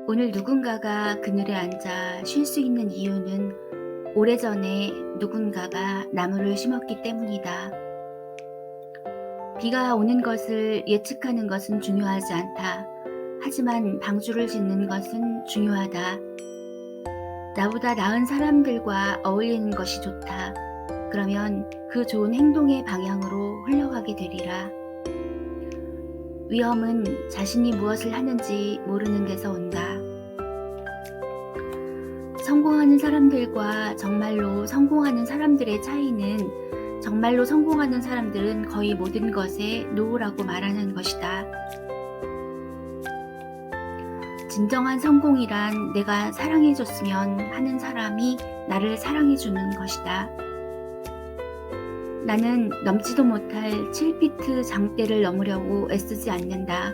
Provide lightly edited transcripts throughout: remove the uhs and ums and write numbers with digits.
오늘 누군가가 그늘에 앉아 쉴 수 있는 이유는 오래전에 누군가가 나무를 심었기 때문이다. 비가 오는 것을 예측하는 것은 중요하지 않다. 하지만 방주를 짓는 것은 중요하다. 나보다 나은 사람들과 어울리는 것이 좋다. 그러면 그 좋은 행동의 방향으로 흘러가게 되리라. 위험은 자신이 무엇을 하는지 모르는 데서 온다. 성공하는 사람들과 정말로 성공하는 사람들의 차이는, 정말로 성공하는 사람들은 거의 모든 것에 노라고 말하는 것이다. 진정한 성공이란 내가 사랑해줬으면 하는 사람이 나를 사랑해주는 것이다. 나는 넘지도 못할 7피트 장대를 넘으려고 애쓰지 않는다.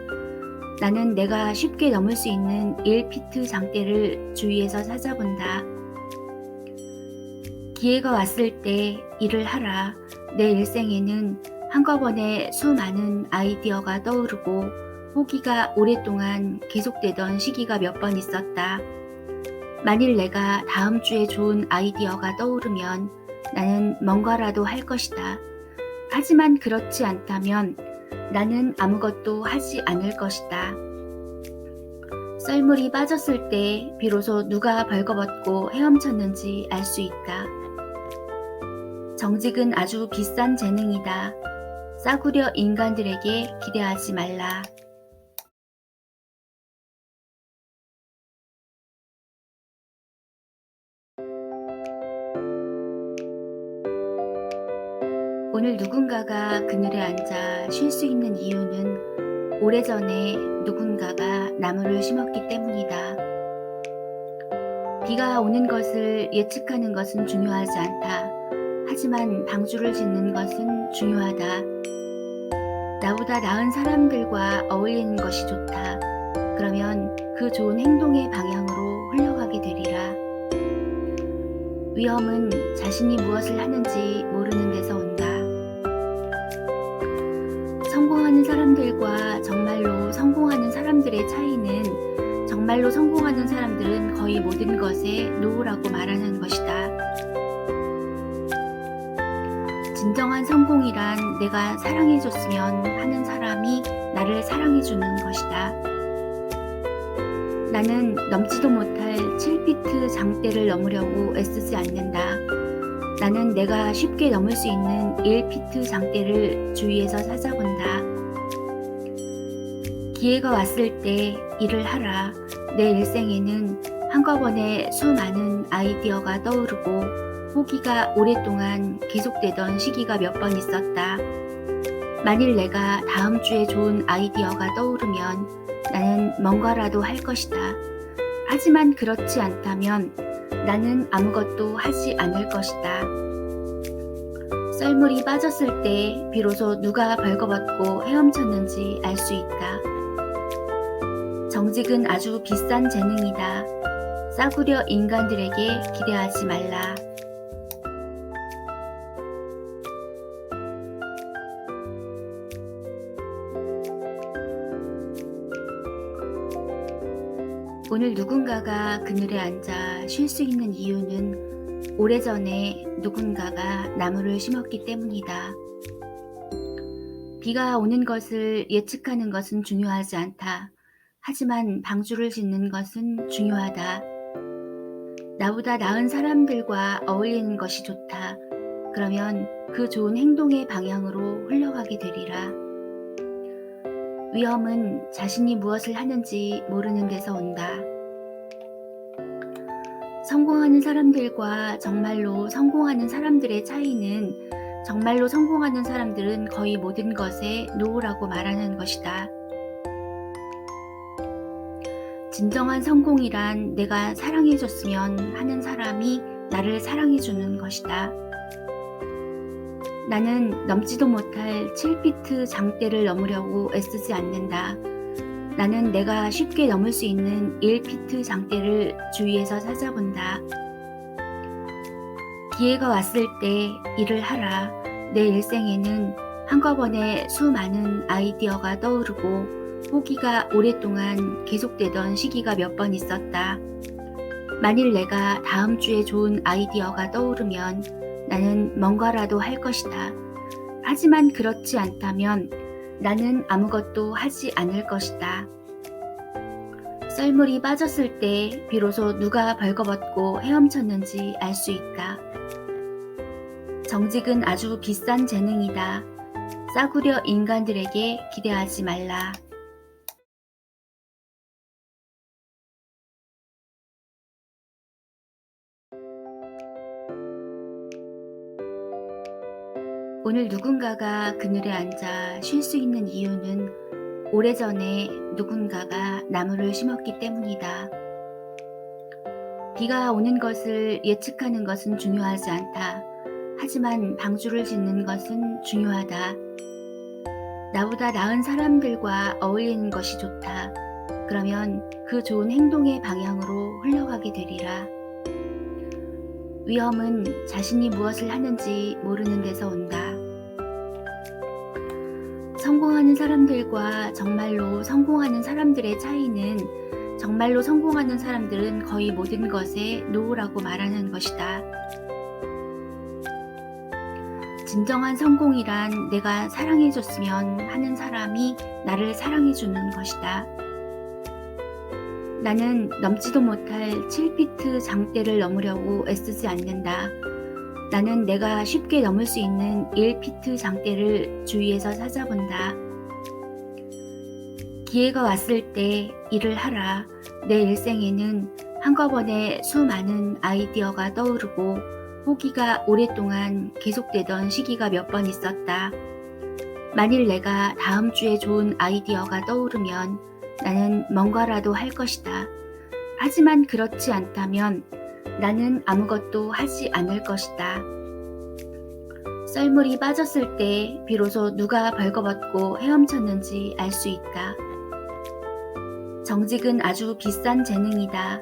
나는 내가 쉽게 넘을 수 있는 1피트 장대를 주위에서 찾아본다. 기회가 왔을 때 일을 하라. 내 일생에는 한꺼번에 수많은 아이디어가 떠오르고 포기가 오랫동안 계속되던 시기가 몇 번 있었다. 만일 내가 다음 주에 좋은 아이디어가 떠오르면 나는 뭔가라도 할 것이다. 하지만 그렇지 않다면 나는 아무것도 하지 않을 것이다. 썰물이 빠졌을 때 비로소 누가 벌거벗고 헤엄쳤는지 알 수 있다. 정직은 아주 비싼 재능이다. 싸구려 인간들에게 기대하지 말라. 오늘 누군가가 그늘에 앉아 쉴 수 있는 이유는 오래전에 누군가가 나무를 심었기 때문이다. 비가 오는 것을 예측하는 것은 중요하지 않다. 하지만 방주를 짓는 것은 중요하다. 나보다 나은 사람들과 어울리는 것이 좋다. 그러면 그 좋은 행동의 방향으로 흘러가게 되리라. 위험은 자신이 무엇을 하는지 모르는 데서 온다. 성공하는 사람들과 정말로 성공하는 사람들의 차이는, 정말로 성공하는 사람들은 거의 모든 것에 노라고 말하는 것이다. 진정한 성공이란 내가 사랑해줬으면 하는 사람이 나를 사랑해주는 것이다. 나는 넘지도 못할 7피트 장대를 넘으려고 애쓰지 않는다. 나는 내가 쉽게 넘을 수 있는 1피트 장대를 주위에서 찾아본다. 기회가 왔을 때 일을 하라. 내 일생에는 한꺼번에 수많은 아이디어가 떠오르고 포기가 오랫동안 계속되던 시기가 몇 번 있었다. 만일 내가 다음 주에 좋은 아이디어가 떠오르면 나는 뭔가라도 할 것이다. 하지만 그렇지 않다면 나는 아무것도 하지 않을 것이다. 썰물이 빠졌을 때 비로소 누가 벌거벗고 헤엄쳤는지 알 수 있다. 정직은 아주 비싼 재능이다. 싸구려 인간들에게 기대하지 말라. 오늘 누군가가 그늘에 앉아 쉴 수 있는 이유는 오래전에 누군가가 나무를 심었기 때문이다. 비가 오는 것을 예측하는 것은 중요하지 않다. 하지만 방주를 짓는 것은 중요하다. 나보다 나은 사람들과 어울리는 것이 좋다. 그러면 그 좋은 행동의 방향으로 흘러가게 되리라. 위험은 자신이 무엇을 하는지 모르는 데서 온다. 성공하는 사람들과 정말로 성공하는 사람들의 차이는, 정말로 성공하는 사람들은 거의 모든 것에 노라고 말하는 것이다. 진정한 성공이란 내가 사랑해줬으면 하는 사람이 나를 사랑해주는 것이다. 나는 넘지도 못할 7피트 장대를 넘으려고 애쓰지 않는다. 나는 내가 쉽게 넘을 수 있는 1피트 장대를 주위에서 찾아본다. 기회가 왔을 때 일을 하라. 내 일생에는 한꺼번에 수많은 아이디어가 떠오르고 포기가 오랫동안 계속되던 시기가 몇 번 있었다. 만일 내가 다음 주에 좋은 아이디어가 떠오르면 나는 뭔가라도 할 것이다. 하지만 그렇지 않다면 나는 아무것도 하지 않을 것이다. 썰물이 빠졌을 때 비로소 누가 벌거벗고 헤엄쳤는지 알 수 있다. 정직은 아주 비싼 재능이다. 싸구려 인간들에게 기대하지 말라. 오늘 누군가가 그늘에 앉아 쉴 수 있는 이유는 오래전에 누군가가 나무를 심었기 때문이다. 비가 오는 것을 예측하는 것은 중요하지 않다. 하지만 방주를 짓는 것은 중요하다. 나보다 나은 사람들과 어울리는 것이 좋다. 그러면 그 좋은 행동의 방향으로 흘러가게 되리라. 위험은 자신이 무엇을 하는지 모르는 데서 온다. 성공하는 사람들과 정말로 성공하는 사람들의 차이는 정말로 성공하는 사람들은 거의 모든 것에 노라고 말하는 것이다. 진정한 성공이란 내가 사랑해줬으면 하는 사람이 나를 사랑해주는 것이다. 나는 넘지도 못할 7피트 장대를 넘으려고 애쓰지 않는다. 나는 내가 쉽게 넘을 수 있는 1피트 장대를 주위에서 찾아본다. 기회가 왔을 때 일을 하라. 내 일생에는 한꺼번에 수많은 아이디어가 떠오르고 포기가 오랫동안 계속되던 시기가 몇 번 있었다. 만일 내가 다음 주에 좋은 아이디어가 떠오르면 나는 뭔가라도 할 것이다. 하지만 그렇지 않다면 나는 아무것도 하지 않을 것이다. 썰물이 빠졌을 때 비로소 누가 벌거벗고 헤엄쳤는지 알 수 있다. 정직은 아주 비싼 재능이다.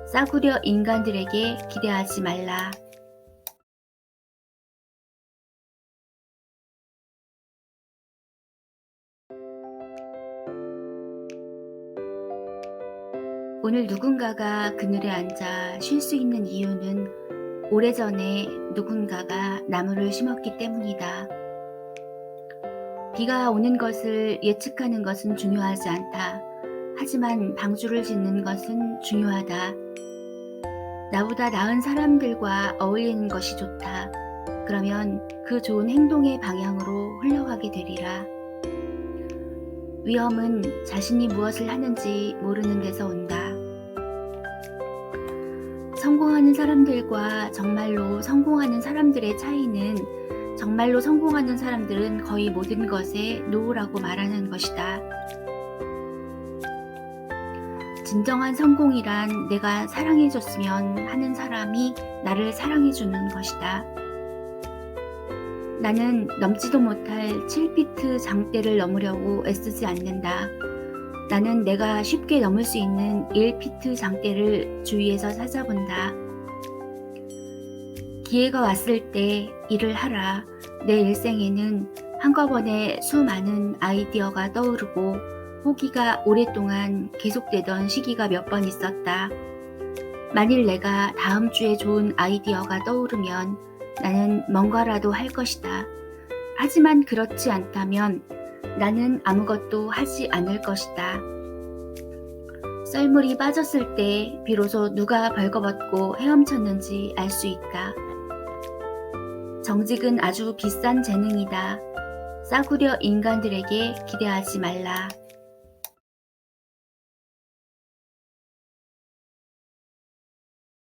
싸구려 인간들에게 기대하지 말라. 오늘 누군가가 그늘에 앉아 쉴 수 있는 이유는 오래전에 누군가가 나무를 심었기 때문이다. 비가 오는 것을 예측하는 것은 중요하지 않다. 하지만 방주를 짓는 것은 중요하다. 나보다 나은 사람들과 어울리는 것이 좋다. 그러면 그 좋은 행동의 방향으로 흘러가게 되리라. 위험은 자신이 무엇을 하는지 모르는 데서 온다. 성공하는 사람들과 정말로 성공하는 사람들의 차이는 정말로 성공하는 사람들은 거의 모든 것에 노라고 말하는 것이다. 진정한 성공이란 내가 사랑해줬으면 하는 사람이 나를 사랑해주는 것이다. 나는 넘지도 못할 7피트 장대를 넘으려고 애쓰지 않는다. 나는 내가 쉽게 넘을 수 있는 1피트 장대를 주위에서 찾아본다. 기회가 왔을 때 일을 하라. 내 일생에는 한꺼번에 수많은 아이디어가 떠오르고 포기가 오랫동안 계속되던 시기가 몇 번 있었다. 만일 내가 다음 주에 좋은 아이디어가 떠오르면 나는 뭔가라도 할 것이다. 하지만 그렇지 않다면 나는 아무것도 하지 않을 것이다. 썰물이 빠졌을 때 비로소 누가 벌거벗고 헤엄쳤는지 알 수 있다. 정직은 아주 비싼 재능이다. 싸구려 인간들에게 기대하지 말라.